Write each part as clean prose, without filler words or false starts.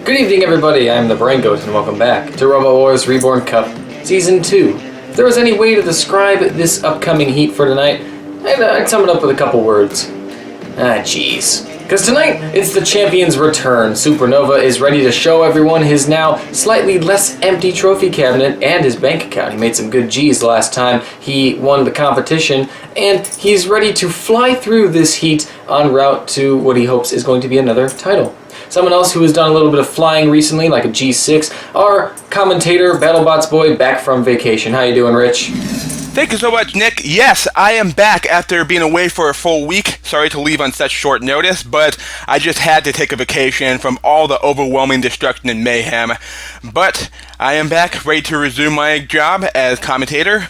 Good evening, everybody. I'm the Barangoat, and welcome back to Robot Wars Reborn Cup Season 2. If there was any way to describe this upcoming heat for tonight, I'd sum it up with a couple words. Jeez. Because tonight, it's the champion's return. Supernova is ready to show everyone his now slightly less empty trophy cabinet and his bank account. He made some good G's last time he won the competition, and he's ready to fly through this heat en route to what he hopes is going to be another title. Someone else who has done a little bit of flying recently, like a G6, our commentator, BattleBots Boy, back from vacation. How you doing, Rich? Thank you so much, Nick. Yes, I am back after being away for a full week. Sorry to leave on such short notice, but I just had to take a vacation from all the overwhelming destruction and mayhem. But I am back, ready to resume my job as commentator.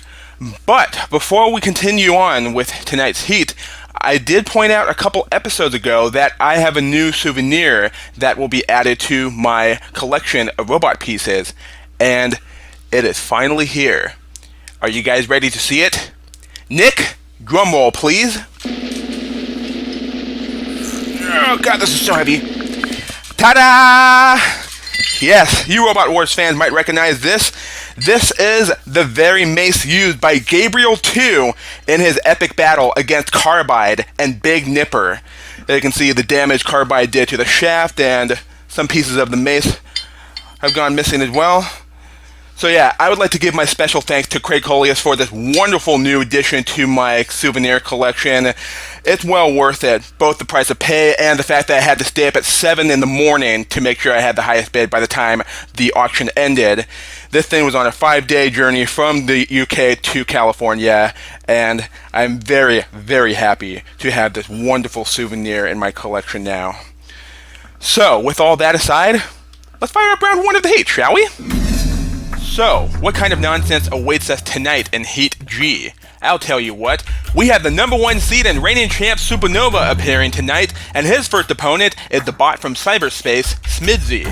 But before we continue on with tonight's heat, I did point out a couple episodes ago that I have a new souvenir that will be added to my collection of robot pieces, and it is finally here. Are you guys ready to see it? Nick, drumroll, please. Oh god, this is so heavy. Ta-da! Yes, you Robot Wars fans might recognize this. This is the very mace used by Gabriel 2 in his epic battle against Carbide and Big Nipper. There you can see the damage Carbide did to the shaft, and some pieces of the mace have gone missing as well. So yeah, I would like to give my special thanks to Craig Coleslaw for this wonderful new addition to my souvenir collection. It's well worth it, both the price of pay and the fact that I had to stay up at 7 in the morning to make sure I had the highest bid by the time the auction ended. This thing was on a 5-day journey from the UK to California, and I'm very, very happy to have this wonderful souvenir in my collection now. So, with all that aside, let's fire up round 1 of the heat, shall we? So, what kind of nonsense awaits us tonight in Heat G? I'll tell you what, we have the number 1 seed and reigning champ Supernova appearing tonight, and his first opponent is the bot from cyberspace, SMIDSY.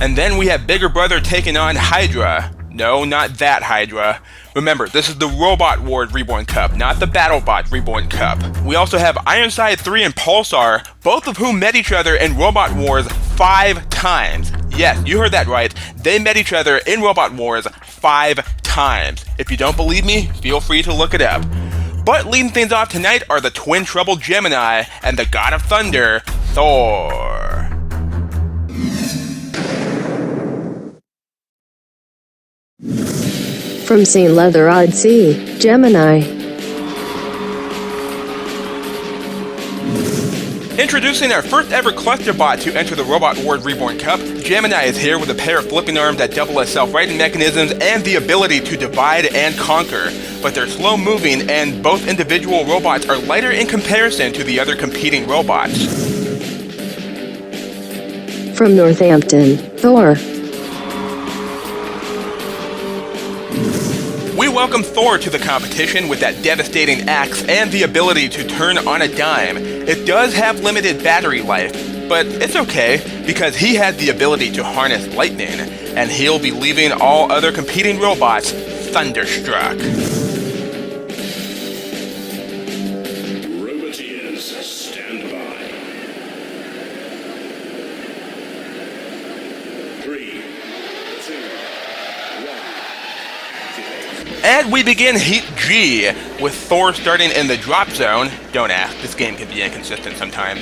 And then we have Bigger Brother taking on Hydra. No, not that Hydra. Remember, this is the Robot Wars Reborn Cup, not the BattleBot Reborn Cup. We also have Ironside 3 and Pulsar, both of whom met each other in Robot Wars 5 times. Yes, you heard that right. They met each other in Robot Wars 5 times. If you don't believe me, feel free to look it up. But leading things off tonight are the twin trouble Gemini and the God of Thunder, Thor. From St. Leather Odd Sea, Gemini. Introducing our first ever cluster bot to enter the Robot Wars Reborn Cup, Gemini is here with a pair of flipping arms that double as self-righting mechanisms and the ability to divide and conquer. But they're slow moving, and both individual robots are lighter in comparison to the other competing robots. From Northampton, Thor. We welcome Thor to the competition with that devastating axe and the ability to turn on a dime. It does have limited battery life, but it's okay because he has the ability to harness lightning, and he'll be leaving all other competing robots thunderstruck. Roboteers, stand by. 3, 2, 1. And we begin Heat G, with Thor starting in the drop zone. Don't ask, this game can be inconsistent sometime.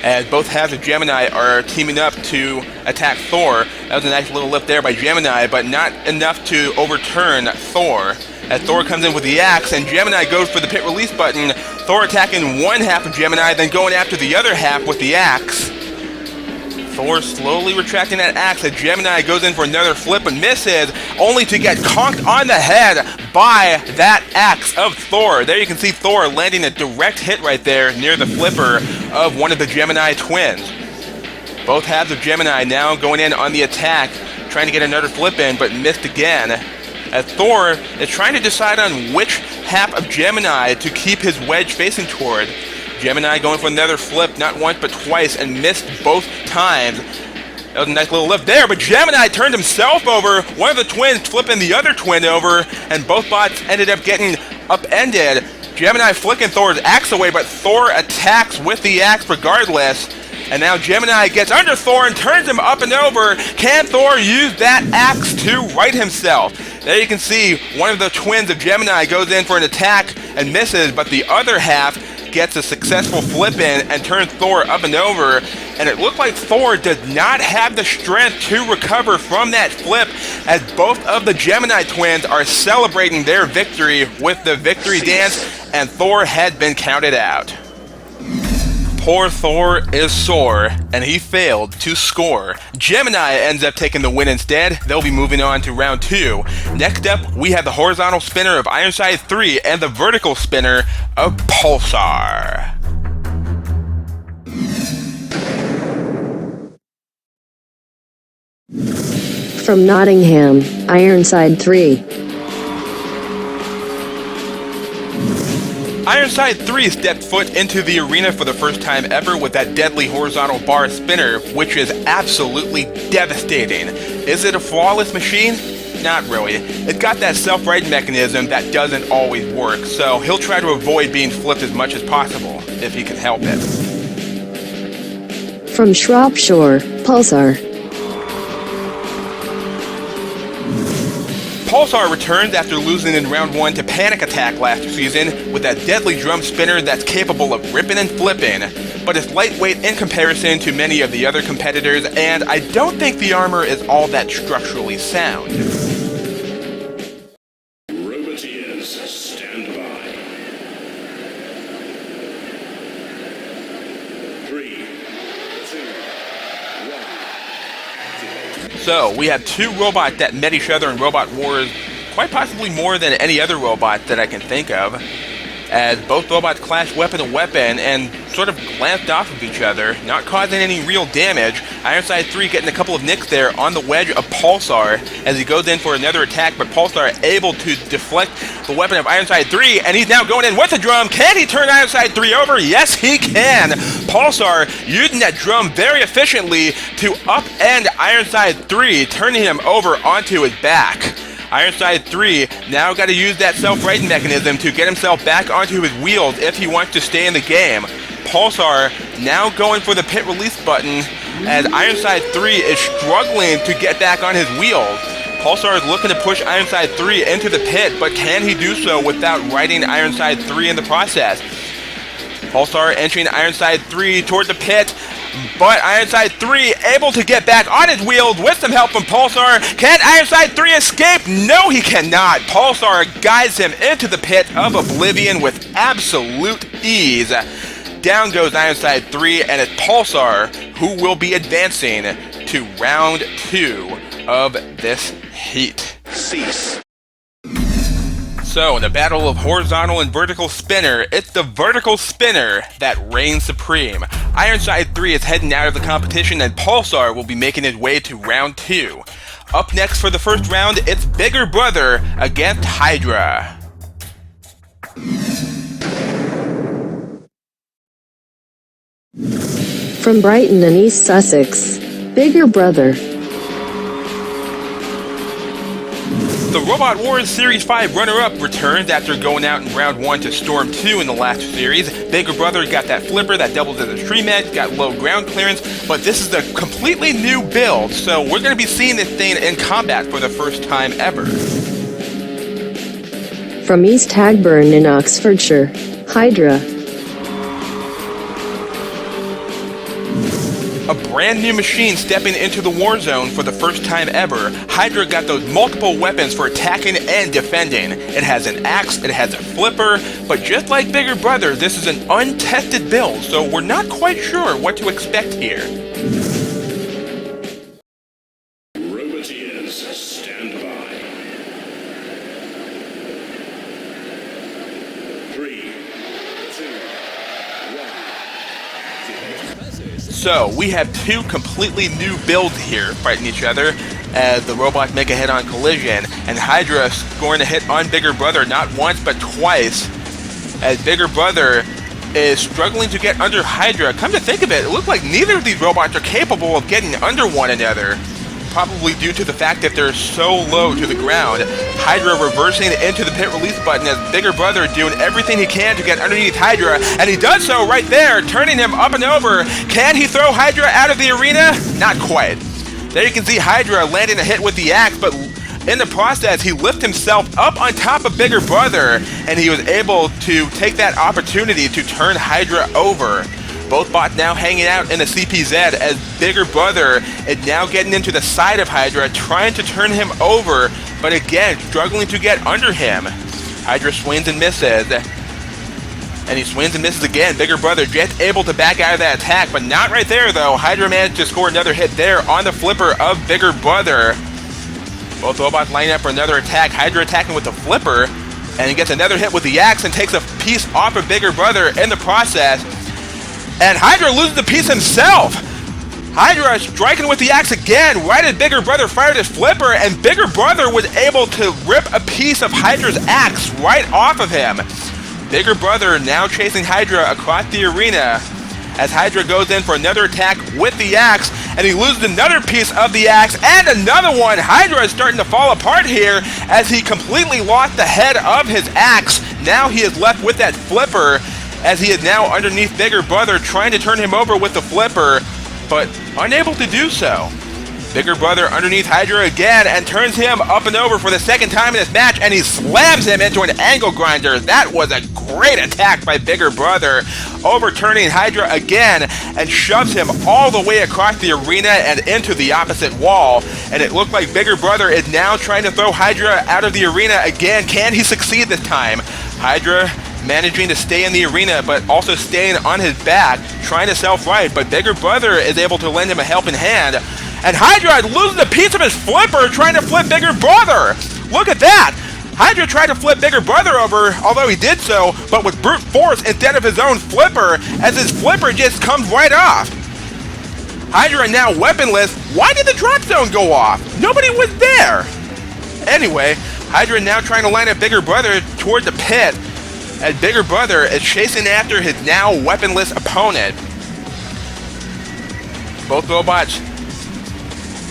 As both halves of Gemini are teaming up to attack Thor. That was a nice little lift there by Gemini, but not enough to overturn Thor. As Thor comes in with the axe, and Gemini goes for the pit release button. Thor attacking one half of Gemini, then going after the other half with the axe. Thor slowly retracting that axe as Gemini goes in for another flip and misses, only to get conked on the head by that axe of Thor. There you can see Thor landing a direct hit right there near the flipper of one of the Gemini twins. Both halves of Gemini now going in on the attack, trying to get another flip in, but missed again. As Thor is trying to decide on which half of Gemini to keep his wedge facing toward. Gemini going for another flip, not once but twice, and missed both times. That was a nice little lift there, but Gemini turned himself over, one of the twins flipping the other twin over, and both bots ended up getting upended. Gemini flicking Thor's axe away, but Thor attacks with the axe regardless. And now Gemini gets under Thor and turns him up and over. Can Thor use that axe to right himself? There you can see one of the twins of Gemini goes in for an attack and misses, but the other half gets a successful flip in and turns Thor up and over. And it looked like Thor did not have the strength to recover from that flip, as both of the Gemini twins are celebrating their victory with the victory dance, and Thor had been counted out. Poor Thor is sore, and he failed to score. Gemini ends up taking the win instead. They'll be moving on to round 2. Next up, we have the horizontal spinner of Ironside 3 and the vertical spinner of Pulsar. From Nottingham, Ironside 3. Ironside 3 stepped foot into the arena for the first time ever with that deadly horizontal bar spinner, which is absolutely devastating. Is it a flawless machine? Not really. It's got that self-righting mechanism that doesn't always work, so he'll try to avoid being flipped as much as possible, if he can help it. From Shropshire, Pulsar. Pulsar returns after losing in round 1 to Panic Attack last season with that deadly drum spinner that's capable of ripping and flipping, but it's lightweight in comparison to many of the other competitors, and I don't think the armor is all that structurally sound. Roboteers, stand by. 3, 2, 1. So, we have 2 robots that met each other in Robot Wars, quite possibly more than any other robot that I can think of, as both robots clashed weapon to weapon and sort of glanced off of each other, not causing any real damage. Ironside 3 getting a couple of nicks there on the wedge of Pulsar as he goes in for another attack, but Pulsar able to deflect the weapon of Ironside 3, and he's now going in with the drum. Can he turn Ironside 3 over? Yes, he can! Pulsar using that drum very efficiently to upend Ironside 3, turning him over onto his back. Ironside 3 now got to use that self-righting mechanism to get himself back onto his wheels if he wants to stay in the game. Pulsar now going for the pit release button as Ironside 3 is struggling to get back on his wheels. Pulsar is looking to push Ironside 3 into the pit, but can he do so without riding Ironside 3 in the process? Pulsar entering Ironside 3 toward the pit, but Ironside 3 able to get back on his wheels with some help from Pulsar. Can Ironside 3 escape? No, he cannot. Pulsar guides him into the pit of oblivion with absolute ease. Down goes Ironside 3, and it's Pulsar who will be advancing to round 2 of this heat. Cease. So, in the battle of horizontal and vertical spinner, it's the vertical spinner that reigns supreme. Ironside 3 is heading out of the competition, and Pulsar will be making his way to round 2. Up next for the first round, it's Bigger Brother against Hydra. From Brighton and East Sussex, Bigger Brother. The Robot Wars Series 5 runner-up returns after going out in round 1 to Storm 2 in the last series. Bigger Brother got that flipper that doubles as a stream edge, got low ground clearance, but this is a completely new build, so we're going to be seeing this thing in combat for the first time ever. From East Hagburn in Oxfordshire, Hydra. A brand new machine stepping into the war zone for the first time ever. Hydra got those multiple weapons for attacking and defending. It has an axe, it has a flipper, but just like Bigger Brother, this is an untested build, so we're not quite sure what to expect here. Roboteers, stand by. 3, 2, 1. So, we have 2 completely new builds here fighting each other as the robots make a head-on collision, and Hydra scoring a hit on Bigger Brother not once but twice as Bigger Brother is struggling to get under Hydra. Come to think of it, it looks like neither of these robots are capable of getting under one another. probably due to the fact that they're so low to the ground. Hydra reversing into the pit release button as Bigger Brother doing everything he can to get underneath Hydra, and he does so right there, turning him up and over. Can he throw Hydra out of the arena? Not quite. There you can see Hydra landing a hit with the axe, but in the process, he lifted himself up on top of Bigger Brother, and he was able to take that opportunity to turn Hydra over. Both bots now hanging out in the CPZ as Bigger Brother is now getting into the side of Hydra, trying to turn him over, but again, struggling to get under him. Hydra swings and misses. And he swings and misses again. Bigger Brother just able to back out of that attack, but not right there though. Hydra managed to score another hit there on the flipper of Bigger Brother. Both robots lining up for another attack. Hydra attacking with the flipper, and he gets another hit with the axe and takes a piece off of Bigger Brother in the process. And Hydra loses the piece himself. Hydra striking with the axe again right as Bigger Brother fired his flipper, and Bigger Brother was able to rip a piece of Hydra's axe right off of him. Bigger Brother now chasing Hydra across the arena as Hydra goes in for another attack with the axe, and he loses another piece of the axe and another one. Hydra is starting to fall apart here as he completely lost the head of his axe. Now he is left with that flipper as he is now underneath Bigger Brother, trying to turn him over with the flipper, but unable to do so. Bigger Brother underneath Hydra again and turns him up and over for the second time in this match, and he slams him into an angle grinder. That was a great attack by Bigger Brother, overturning Hydra again and shoves him all the way across the arena and into the opposite wall. And it looked like Bigger Brother is now trying to throw Hydra out of the arena again. Can he succeed this time? Hydra managing to stay in the arena, but also staying on his back, trying to self-right, but Bigger Brother is able to lend him a helping hand. And Hydra loses a piece of his flipper trying to flip Bigger Brother. Look at that! Hydra tried to flip Bigger Brother over, although he did so, but with brute force instead of his own flipper, as his flipper just comes right off. Hydra now weaponless. Why did the drop zone go off? Nobody was there! Anyway, Hydra now trying to line up Bigger Brother toward the pit, as Bigger Brother is chasing after his now weaponless opponent. Both robots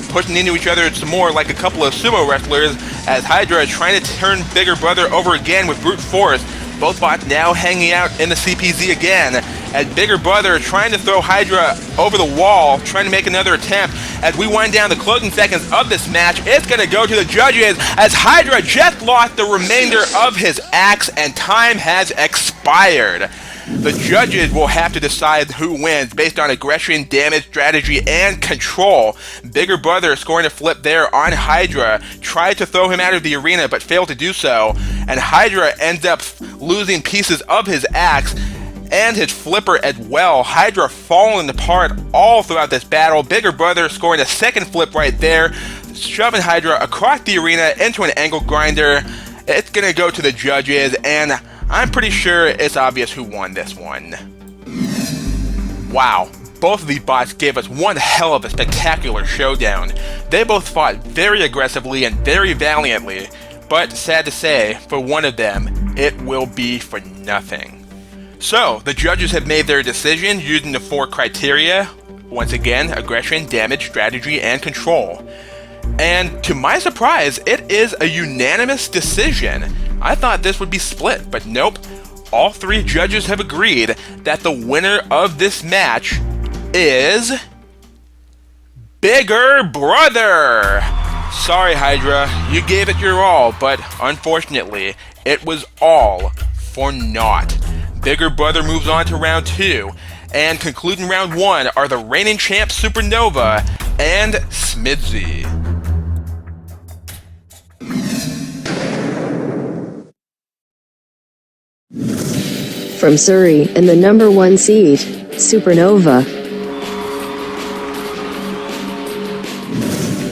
pushing into each other some more like a couple of sumo wrestlers, as Hydra is trying to turn Bigger Brother over again with brute force. Both bots now hanging out in the CPZ again, as Bigger Brother trying to throw Hydra over the wall, trying to make another attempt. As we wind down the closing seconds of this match, it's going to go to the judges, as Hydra just lost the remainder of his axe and time has expired. The judges will have to decide who wins based on aggression, damage, strategy, and control. Bigger Brother scoring a flip there on Hydra, tried to throw him out of the arena but failed to do so, and Hydra ends up losing pieces of his axe and his flipper as well. Hydra falling apart all throughout this battle. Bigger Brother scoring a second flip right there, shoving Hydra across the arena into an angle grinder. It's gonna go to the judges, and I'm pretty sure it's obvious who won this one. Wow, both of these bots gave us one hell of a spectacular showdown. They both fought very aggressively and very valiantly, but sad to say, for one of them, it will be for nothing. So, the judges have made their decision using the 4 criteria. Once again, aggression, damage, strategy, and control. And to my surprise, it is a unanimous decision. I thought this would be split, but nope. All 3 judges have agreed that the winner of this match is Bigger Brother. Sorry, Hydra, you gave it your all, but unfortunately, it was all for naught. Bigger Brother moves on to round 2, and concluding round 1 are the reigning champs Supernova and SMIDSY. From Surrey and the number 1 seed, Supernova.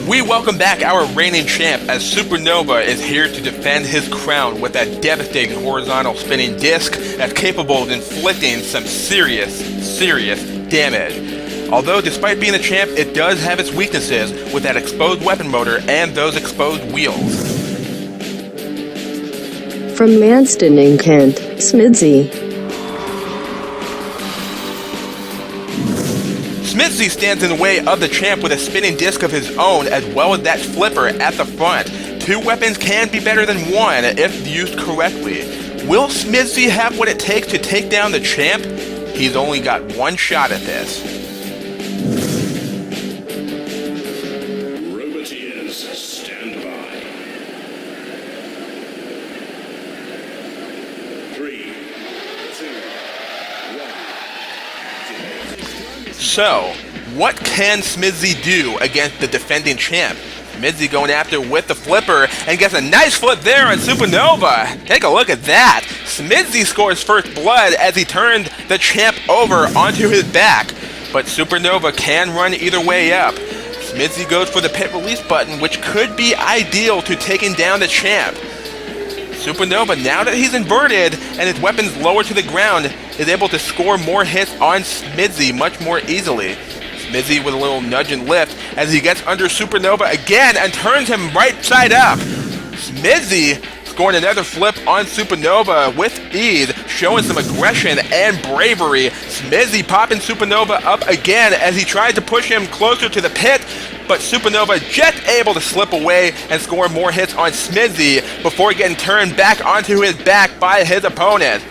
We welcome back our reigning champ as Supernova is here to defend his crown with that devastating horizontal spinning disc that's capable of inflicting some serious damage. Although despite being a champ, it does have its weaknesses with that exposed weapon motor and those exposed wheels. From Manston in Kent, SMIDSY. SMIDSY stands in the way of the champ with a spinning disc of his own, as well as that flipper at the front. Two weapons can be better than one if used correctly. Will SMIDSY have what it takes to take down the champ? He's only got one shot at this. Roboteers, stand by. 3, 2, 1. So, what can SMIDSY do against the defending champ? SMIDSY going after with the flipper and gets a nice flip there on Supernova. Take a look at that. SMIDSY scores first blood as he turned the champ over onto his back. But Supernova can run either way up. SMIDSY goes for the pit release button, which could be ideal to taking down the champ. Supernova, now that he's inverted and his weapon's lower to the ground, is able to score more hits on SMIDSY much more easily. SMIDSY with a little nudge and lift as he gets under Supernova again and turns him right side up. SMIDSY scoring another flip on Supernova with ease, showing some aggression and bravery. SMIDSY popping Supernova up again as he tried to push him closer to the pit, but Supernova just able to slip away and score more hits on SMIDSY before getting turned back onto his back by his opponent.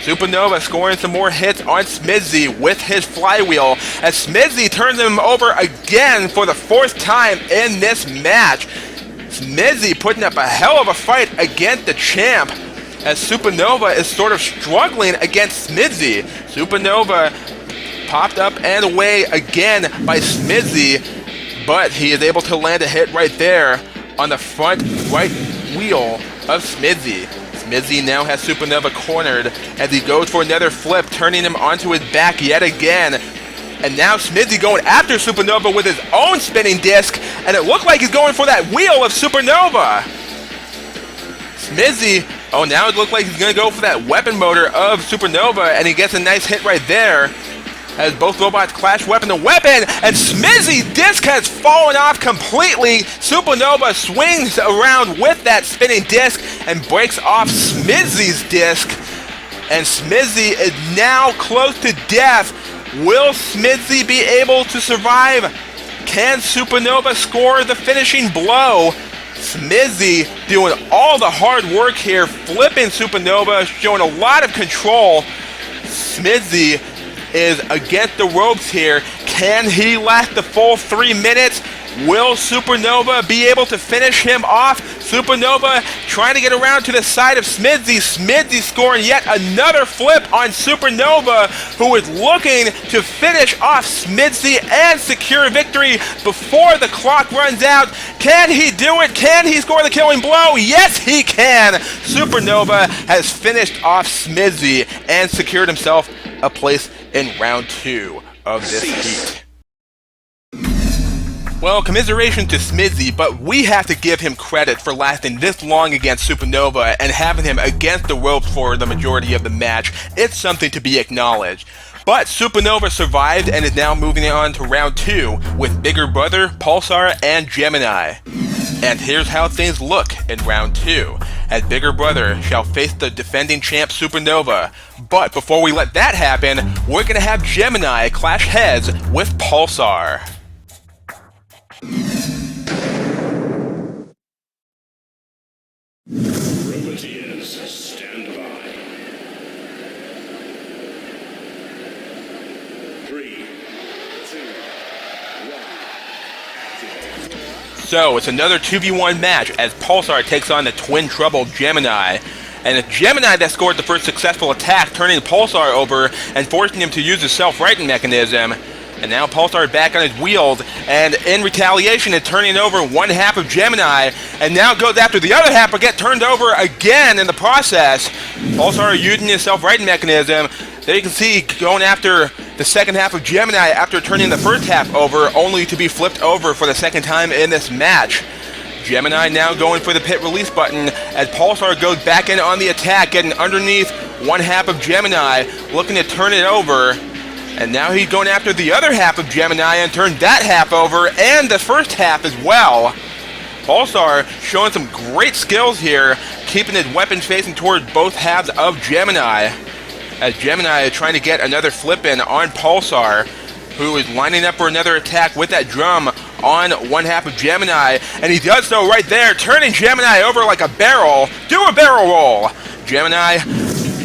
Supernova scoring some more hits on SMIDSY with his flywheel as SMIDSY turns him over again for the fourth time in this match. SMIDSY putting up a hell of a fight against the champ as Supernova is sort of struggling against SMIDSY. Supernova popped up and away again by SMIDSY, but he is able to land a hit right there on the front right wheel of SMIDSY. SMIDSY now has Supernova cornered as he goes for another flip, turning him onto his back yet again. And now SMIDSY going after Supernova with his own spinning disc, and it looked like he's going for that wheel of Supernova. SMIDSY, oh, now it looked like he's going to go for that weapon motor of Supernova, and he gets a nice hit right there as both robots clash weapon to weapon, and SMIDSY's disc has fallen off completely. Supernova swings around with that spinning disc and breaks off SMIDSY's disc, and SMIDSY is now close to death. Will SMIDSY be able to survive? Can Supernova score the finishing blow? SMIDSY doing all the hard work here, flipping Supernova, showing a lot of control. SMIDSY is against the ropes here. Can he last the full 3 minutes? Will Supernova be able to finish him off? Supernova trying to get around to the side of SMIDSY. SMIDSY scoring yet another flip on Supernova, who is looking to finish off SMIDSY and secure victory before the clock runs out. Can he do it? Can he score the killing blow? Yes, he can! Supernova has finished off SMIDSY and secured himself a place in round 2 of this heat. Well, commiseration to SMIDSY, but we have to give him credit for lasting this long against Supernova and having him against the ropes for the majority of the match. It's something to be acknowledged. But Supernova survived and is now moving on to round 2 with Bigger Brother, Pulsar, and Gemini. And here's how things look in round 2, as Bigger Brother shall face the defending champ Supernova. But before we let that happen, we're going to have Gemini clash heads with Pulsar. Roboteers, stand by. 3, 2, 1. So, it's another 2v1 match as Pulsar takes on the twin trouble Gemini. And it's Gemini that scored the first successful attack, turning Pulsar over and forcing him to use his self-righting mechanism. And now Pulsar is back on his wheels, and in retaliation is turning over one half of Gemini, and now goes after the other half but get turned over again in the process. Pulsar using his self-righting mechanism. There you can see going after the second half of Gemini after turning the first half over, only to be flipped over for the second time in this match. Gemini now going for the pit release button as Pulsar goes back in on the attack, getting underneath one half of Gemini, looking to turn it over. And now he's going after the other half of Gemini and turned that half over and the first half as well. Pulsar showing some great skills here, keeping his weapons facing towards both halves of Gemini. As Gemini is trying to get another flip in on Pulsar, who is lining up for another attack with that drum on one half of Gemini, and he does so right there, turning Gemini over like a barrel. Do a barrel roll! Gemini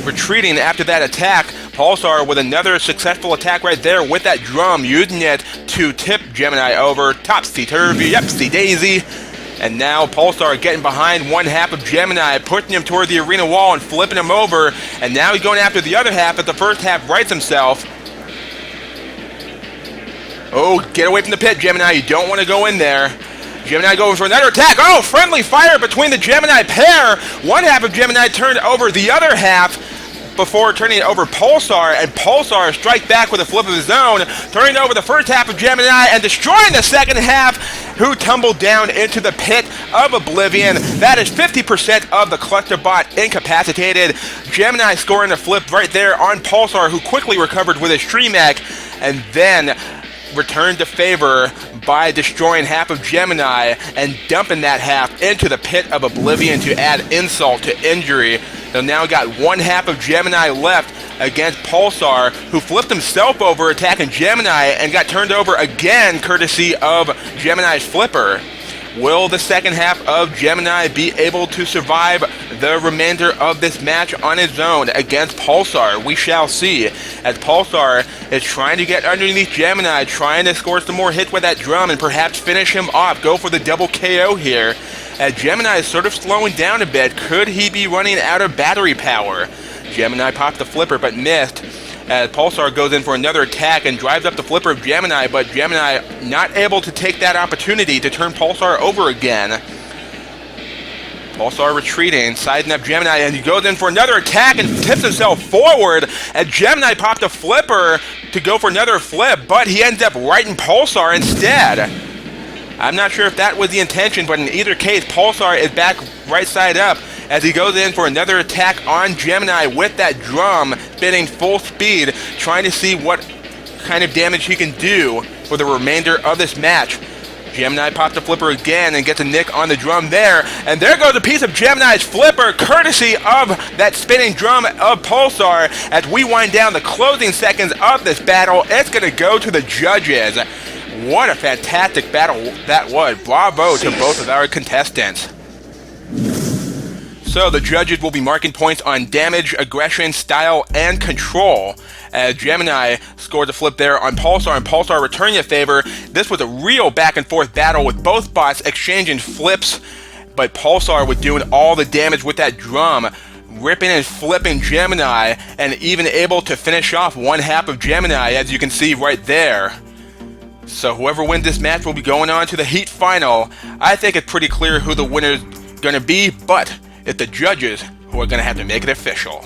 retreating after that attack. Pulsar with another successful attack right there with that drum, using it to tip Gemini over. Topsy-turvy, upsy-daisy. And now Pulsar getting behind one half of Gemini, pushing him toward the arena wall and flipping him over. And now he's going after the other half, but the first half rights himself. Oh, get away from the pit, Gemini. You don't want to go in there. Gemini goes for another attack. Oh, friendly fire between the Gemini pair. One half of Gemini turned over the other half before turning it over Pulsar, and Pulsar strike back with a flip of his own, turning over the first half of Gemini and destroying the second half, who tumbled down into the pit of oblivion. That is 50% of the cluster bot incapacitated. Gemini scoring a flip right there on Pulsar, who quickly recovered with his Streamac, and then returned to favor by destroying half of Gemini and dumping that half into the pit of oblivion to add insult to injury. They've now got one half of Gemini left against Pulsar, who flipped himself over attacking Gemini and got turned over again courtesy of Gemini's flipper. Will the second half of Gemini be able to survive the remainder of this match on his own against Pulsar? We shall see, as Pulsar is trying to get underneath Gemini, trying to score some more hits with that drum and perhaps finish him off, go for the double KO here. As Gemini is sort of slowing down a bit, could he be running out of battery power? Gemini popped the flipper but missed, as Pulsar goes in for another attack and drives up the flipper of Gemini, but Gemini not able to take that opportunity to turn Pulsar over again. Pulsar retreating, siding up Gemini, and he goes in for another attack and tips himself forward, and Gemini popped a flipper to go for another flip, but he ends up righting Pulsar instead. I'm not sure if that was the intention, but in either case, Pulsar is back right side up as he goes in for another attack on Gemini with that drum, spinning full speed, trying to see what kind of damage he can do for the remainder of this match. Gemini pops the flipper again and gets a nick on the drum there, and there goes a piece of Gemini's flipper, courtesy of that spinning drum of Pulsar. As we wind down the closing seconds of this battle, it's going to go to the judges. What a fantastic battle that was. Bravo to both of our contestants. So the judges will be marking points on damage, aggression, style, and control. As Gemini scored a flip there on Pulsar, and Pulsar returning a favor. This was a real back and forth battle with both bots exchanging flips, but Pulsar was doing all the damage with that drum, ripping and flipping Gemini, and even able to finish off one half of Gemini, as you can see right there. So whoever wins this match will be going on to the Heat Final. I think it's pretty clear who the winner's gonna be, but it's the judges who are gonna have to make it official.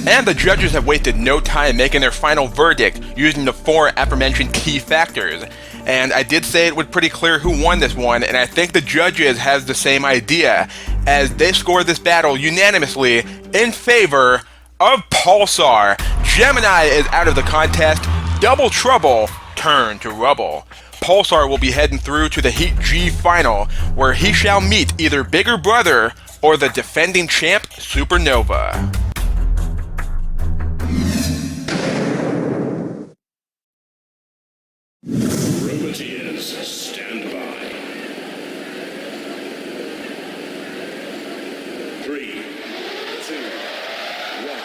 And the judges have wasted no time making their final verdict using the 4 aforementioned key factors. And I did say it was pretty clear who won this one, and I think the judges have the same idea, as they scored this battle unanimously in favor of Pulsar. Gemini is out of the contest. Double trouble turned to rubble. Pulsar will be heading through to the Heat G Final, where he shall meet either Bigger Brother or the defending champ, Supernova. Roboteers, stand by. 3, 2, 1.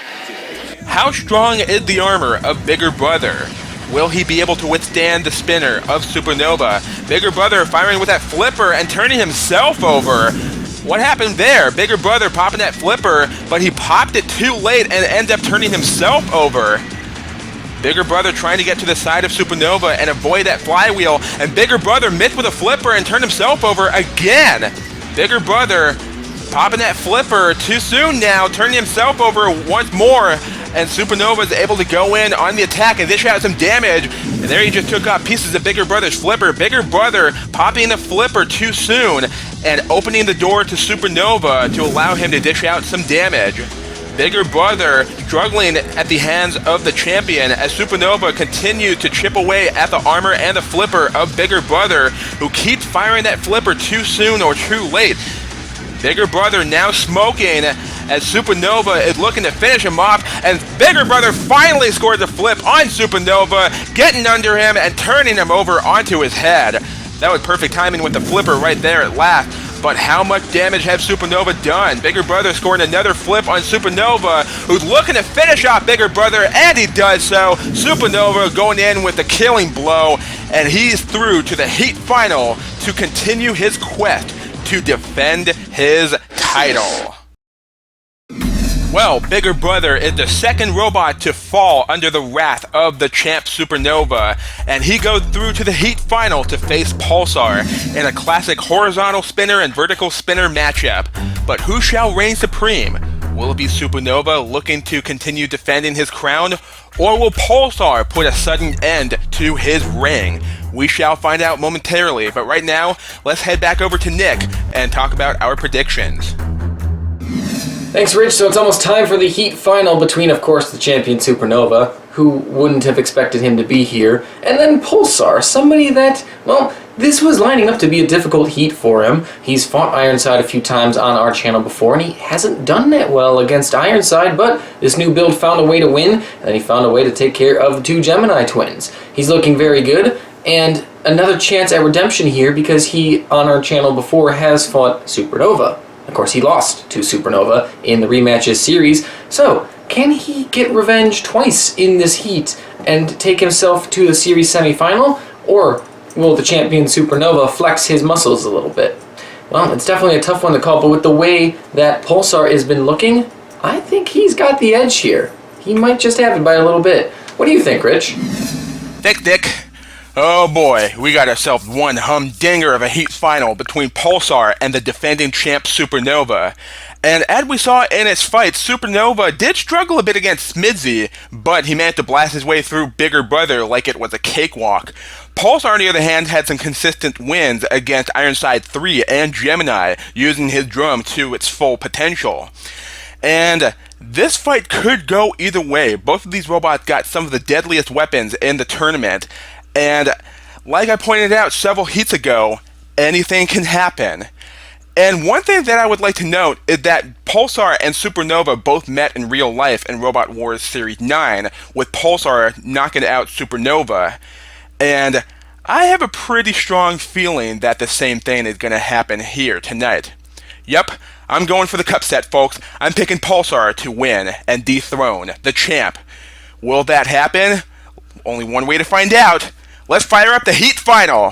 Activate. How strong is the armor of Bigger Brother? Will he be able to withstand the spinner of Supernova? Bigger Brother firing with that flipper and turning himself over. What happened there? Bigger Brother popping that flipper, but he popped it too late and ends up turning himself over. Bigger Brother trying to get to the side of Supernova and avoid that flywheel, and Bigger Brother missed with a flipper and turned himself over again. Bigger Brother popping that flipper too soon now, turning himself over once more, and Supernova is able to go in on the attack and dish out some damage, and there he just took off pieces of Bigger Brother's flipper. Bigger Brother popping the flipper too soon and opening the door to Supernova to allow him to dish out some damage. Bigger Brother struggling at the hands of the champion as Supernova continues to chip away at the armor and the flipper of Bigger Brother, who keeps firing that flipper too soon or too late. Bigger Brother now smoking as Supernova is looking to finish him off, and Bigger Brother finally scored the flip on Supernova, getting under him and turning him over onto his head. That was perfect timing with the flipper right there at last. But how much damage has Supernova done? Bigger Brother scoring another flip on Supernova, who's looking to finish off Bigger Brother, and he does so. Supernova going in with the killing blow, and he's through to the Heat Final to continue his quest to defend his title. Well, Bigger Brother is the second robot to fall under the wrath of the champ Supernova, and he goes through to the Heat Final to face Pulsar in a classic horizontal spinner and vertical spinner matchup. But who shall reign supreme? Will it be Supernova looking to continue defending his crown, or will Pulsar put a sudden end to his reign? We shall find out momentarily, but right now, let's head back over to Nick and talk about our predictions. Thanks, Rich. So it's almost time for the Heat Final between, of course, the champion Supernova, who wouldn't have expected him to be here, and then Pulsar, somebody that, well, this was lining up to be a difficult heat for him. He's fought Ironside a few times on our channel before, and he hasn't done that well against Ironside, but this new build found a way to win, and he found a way to take care of the two Gemini twins. He's looking very good, and another chance at redemption here because he, on our channel before, has fought Supernova. Of course, he lost to Supernova in the rematches series, so can he get revenge twice in this heat and take himself to the series semifinal, or will the champion Supernova flex his muscles a little bit? Well, it's definitely a tough one to call, but with the way that Pulsar has been looking, I think he's got the edge here. He might just have it by a little bit. What do you think, Rich? Dick. Oh boy, we got ourselves one humdinger of a Heat Final between Pulsar and the defending champ Supernova. And as we saw in its fight, Supernova did struggle a bit against SMIDSY, but he managed to blast his way through Bigger Brother like it was a cakewalk. Pulsar, on the other hand, had some consistent wins against Ironside 3 and Gemini, using his drum to its full potential. And this fight could go either way. Both of these robots got some of the deadliest weapons in the tournament. And like I pointed out several heats ago, anything can happen. And one thing that I would like to note is that Pulsar and Supernova both met in real life in Robot Wars Series 9, with Pulsar knocking out Supernova. And I have a pretty strong feeling that the same thing is going to happen here tonight. Yep, I'm going for the cup set, folks. I'm picking Pulsar to win and dethrone the champ. Will that happen? Only one way to find out. Let's fire up the Heat Final!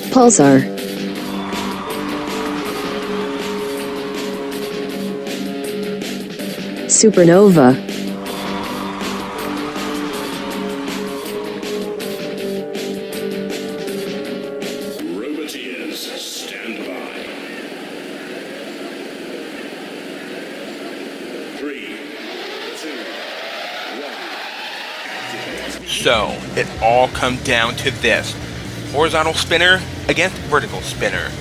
Pulsar. Supernova. Roboteers, stand by. 3, 2, 1. So, it all comes down to this. Horizontal spinner against vertical spinner.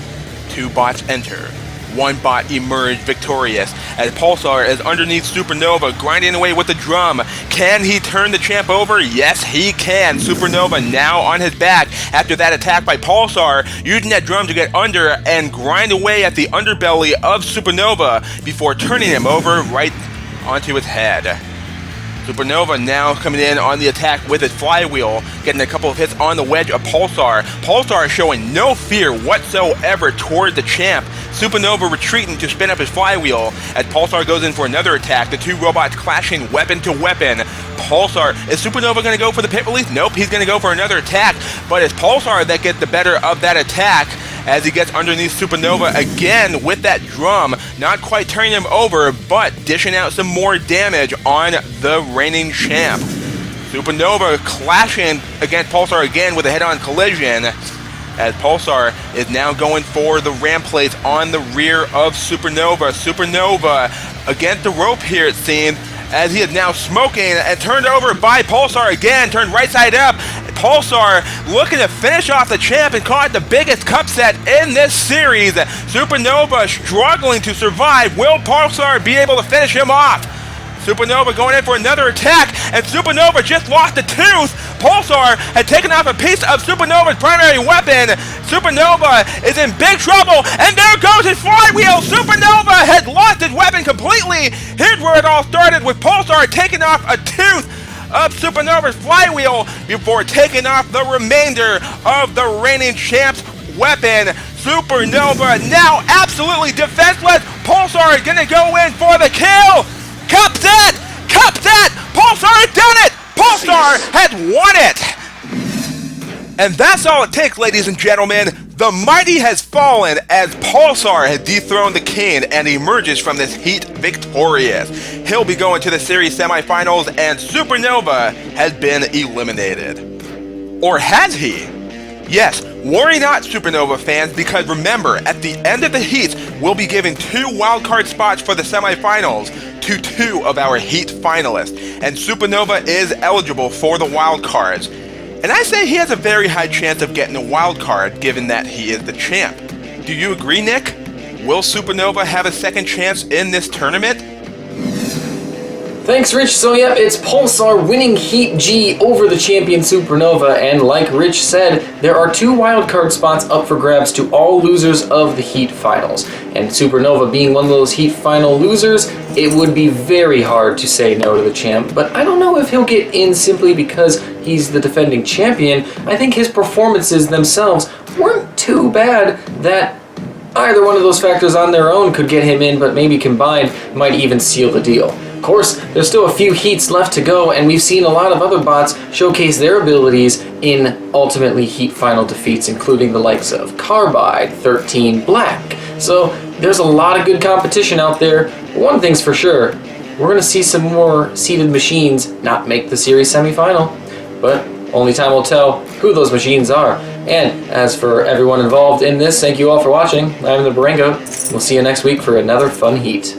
2 bots enter. 1 bot emerged victorious as Pulsar is underneath Supernova grinding away with the drum. Can he turn the champ over? Yes, he can. Supernova now on his back after that attack by Pulsar, using that drum to get under and grind away at the underbelly of Supernova before turning him over right onto his head. Supernova now coming in on the attack with its flywheel, getting a couple of hits on the wedge of Pulsar. Pulsar showing no fear whatsoever toward the champ. Supernova retreating to spin up his flywheel as Pulsar goes in for another attack. The two robots clashing weapon to weapon. Pulsar, is Supernova going to go for the pit release? Nope, he's going to go for another attack. But it's Pulsar that gets the better of that attack as he gets underneath Supernova again with that drum, not quite turning him over, but dishing out some more damage on the reigning champ. Supernova clashing against Pulsar again with a head-on collision, as Pulsar is now going for the ram plates on the rear of Supernova. Supernova against the rope here, it seems, as he is now smoking and turned over by Pulsar again, turned right side up. Pulsar looking to finish off the champ and caught the biggest cup set in this series. Supernova struggling to survive. Will Pulsar be able to finish him off? Supernova going in for another attack, and Supernova just lost a tooth. Pulsar had taken off a piece of Supernova's primary weapon. Supernova is in big trouble, and there goes his flywheel. Supernova had lost his weapon completely. Here's where it all started, with Pulsar taking off a tooth of Supernova's flywheel before taking off the remainder of the reigning champ's weapon. Supernova now absolutely defenseless. Pulsar is gonna go in for the kill. Cup that! Cup that! Pulsar had done it! Pulsar had won it! And that's all it takes, ladies and gentlemen. The mighty has fallen as Pulsar has dethroned the king and emerges from this heat victorious. He'll be going to the series semifinals, and Supernova has been eliminated. Or has he? Yes, worry not, Supernova fans, because remember, at the end of the heats, we'll be giving 2 wildcard spots for the semifinals to 2 of our heat finalists, and Supernova is eligible for the wildcards. And I say he has a very high chance of getting a wildcard, given that he is the champ. Do you agree, Nick? Will Supernova have a second chance in this tournament? Thanks, Rich. So yeah, it's Pulsar winning Heat G over the champion Supernova, and like Rich said, there are 2 wildcard spots up for grabs to all losers of the Heat Finals. And Supernova being one of those Heat Final losers, it would be very hard to say no to the champ, but I don't know if he'll get in simply because he's the defending champion. I think his performances themselves weren't too bad that either one of those factors on their own could get him in, but maybe combined might even seal the deal. Of course, there's still a few heats left to go, and we've seen a lot of other bots showcase their abilities in ultimately heat final defeats, including the likes of Carbide, 13 Black. So there's a lot of good competition out there. One thing's for sure, we're going to see some more seeded machines not make the series semifinal, but only time will tell who those machines are. And as for everyone involved in this, thank you all for watching. I'm the Barangoat. We'll see you next week for another fun heat.